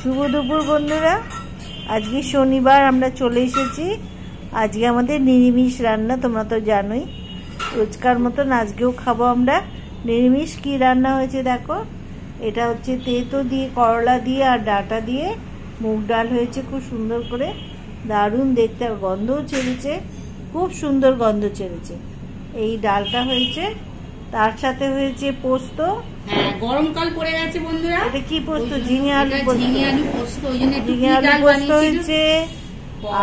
শুভ দুপুর বন্ধুরা, আজকে শনিবার আমরা চলে এসেছি। আজকে আমাদের নিরামিষ রান্না, তোমরা তো জানোই। রোজকার মতন আজকেও খাবো আমরা নিরামিষ। কি রান্না হয়েছে দেখো, এটা হচ্ছে তেঁতো দিয়ে, করলা দিয়ে আর ডাঁটা দিয়ে মুগ ডাল হয়েছে, খুব সুন্দর করে, দারুণ দেখতে, আর গন্ধও ছেড়েছে, খুব সুন্দর গন্ধ ছেড়েছে। এই ডালটা হয়েছে, তার সাথে হয়েছে পোস্ত। হ্যাঁ, গরমকাল পড়ে গেছে বন্ধুরা। এটা কি পোস্ত? ঝিঙে আলু পোস্ত। ঝিঙে আলু পোস্ত, ওই জন্য ঝিঙে আলু পোস্ত হয়েছে।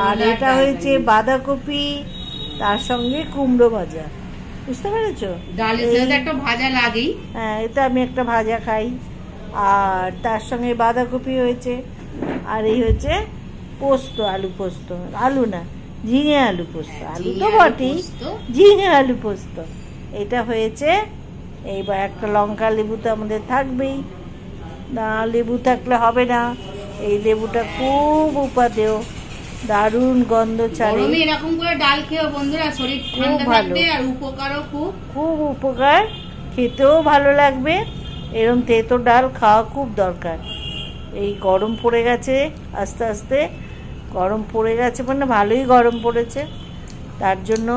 আর এটা হয়েছে বাঁধাকপি, তার সঙ্গে কুমড়ো ভাজা। বুঝতে পেরেছো? ডালের সাথে একটা ভাজা লাগেই। হ্যাঁ, এটা আমি একটা ভাজা খাই। আর তার সঙ্গে বাঁধাকপি হয়েছে, আর এই হচ্ছে পোস্ত, আলু পোস্ত। আলু না, ঝিঙে আলু পোস্ত। আলু তো বটেই, ঝিঙে আলু পোস্ত এটা হয়েছে। এইবার একটা লঙ্কা, লেবু তো আমাদের থাকবেই না, লেবু থাকলে হবে না। এই লেবুটা খুব উপাদেয়, দারুণ গন্ধ ছাড়ে। এরকম করে ডাল খেও বন্ধুরা, শরীর ঠান্ডা থাকবে আর উপকারও খুব উপকার, খেতেও ভালো লাগবে। এরকম তেঁতো ডাল খাওয়া খুব দরকার। এই গরম পড়ে গেছে, আস্তে আস্তে গরম পড়ে গেছে, মানে ভালোই গরম পড়েছে। তার জন্য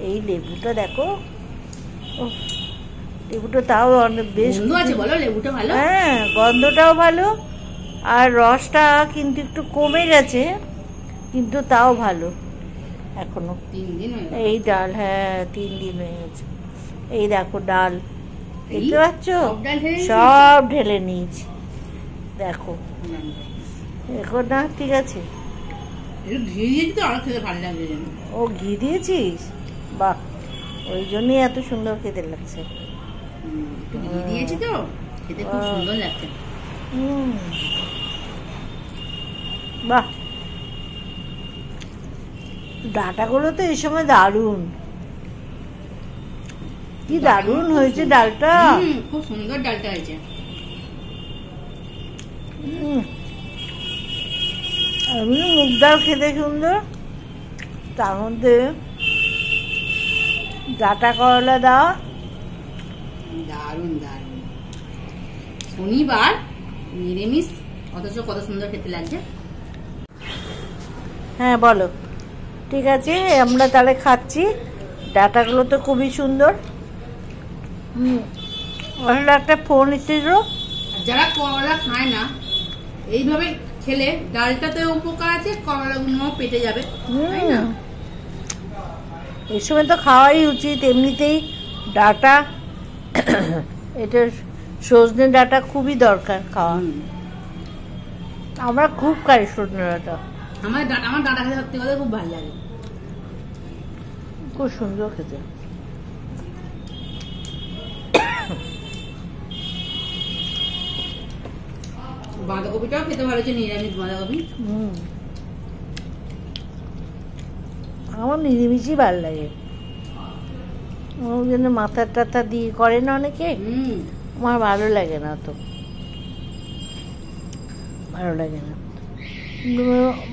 এই লেবুটা দেখো, লেবুটা তাও অনেক বেশ আছে, বলো লেবুটা ভালো। হ্যাঁ, গন্ধটাও ভালো, আর রসটা কিন্তু একটু কমে গেছে, কিন্তু তাও ভালো এখনো। 3 দিন এই ডাল, হ্যাঁ 3 দিন হয়ে গেছে। এই দেখো ডাল, দেখতে পাচ্ছ? সব ঢেলে নিয়েছি, দেখো দেখো না, ঠিক আছে। ঘি দিয়েছি তো, আরো খেতে ভালো লাগবে। ও, ঘি দিয়েছিস? বাহ, ওই জন্যই এত সুন্দর খেতে লাগছে। ঘি দিয়েছি তো, খেতে খুব সুন্দর লাগছে। বাহ, ডাঁটাগুলো তো এই সময় দারুণ, কি দারুণ হয়েছে ডালটা। খুব সুন্দর ডালটা হয়েছে। আমি মুগ ডাল খেতে সুন্দর, তার মধ্যে ডাঁটা করলা দাও, দারুণ দারুণ। শনিবার নিরামিষ, অথচ কত সুন্দর খেতে লাগছে। হ্যাঁ বলো, ঠিক আছে, আমরা তাহলে খাচ্ছি। ডাঁটাগুলো তো খুবই সুন্দর। আসলে একটা ফোন এসেছিল, যারা করলা খায় না, এইভাবে খেলে ডালটাতে উপকার আছে, করলাগুলো পেটে যাবে। এই সময় তো খাওয়াই উচিত এমনিতেই ডাঁটা। এটা সজনে ডাঁটা খুবই দরকার খাওয়া। আমরা খুব খাই সজনে ডাঁটা। আমার ডাঁটা খেতে সত্যি কথা খুব ভালো লাগে, খুব সুন্দর খেতে। বাঁধাকপিটাও খেতে ভালো হচ্ছে, নিরামিষ বাঁধাকপি। আমার নিরামিষই ভালো লাগে। ওই জন্য মাথা টাথা দিয়ে করে না অনেকে, আমার ভালো লাগে না, তো ভালো লাগে না।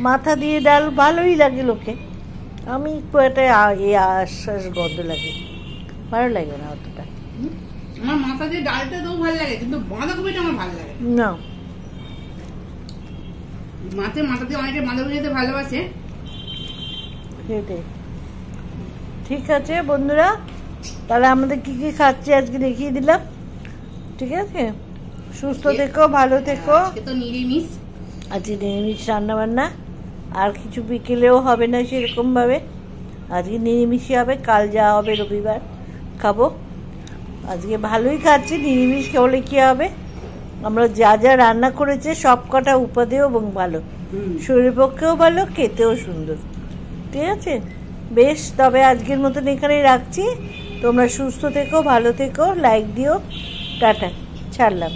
মাথা দিয়ে ডাল ভালোই লাগে লোকে, আমি একটু একটা আশ্বাস গন্ধ লাগে, ভালো লাগে না অতটা। আমার মাথা দিয়ে ডালটা তো ভালো লাগে, কিন্তু বাঁধাকপিটা আমার ভালো লাগে না। মাথা দিয়ে অনেকে বাঁধাকপি খেতে ভালোবাসে। ঠিক আছে বন্ধুরা, তাহলে আমাদের কি কি খাচ্ছি আজকে দেখিয়ে দিলাম। ঠিক আছে, সুস্থ থেকো, ভালো থেকো। তো নিরামিষ, আজকে নিরামিষ রান্না বান্না, আর কিছু বিকেলেও হবে না সেরকম ভাবে। আজকে নিরামিষই হবে, কাল যা হবে রবিবার খাবো। আজকে ভালোই খাচ্ছি, নিরামিষ হলে কি হবে, আমরা যা যা রান্না করেছে সব কটা উপাদেয় এবং ভালো, শরীরের পক্ষেও ভালো, খেতেও সুন্দর। ঠিক আছে, বেশ, তবে আজকের মতন এখানেই রাখছি। তোমরা সুস্থ থেকো, ভালো থেকো, লাইক দিও, টাটা, ছাড়লাম।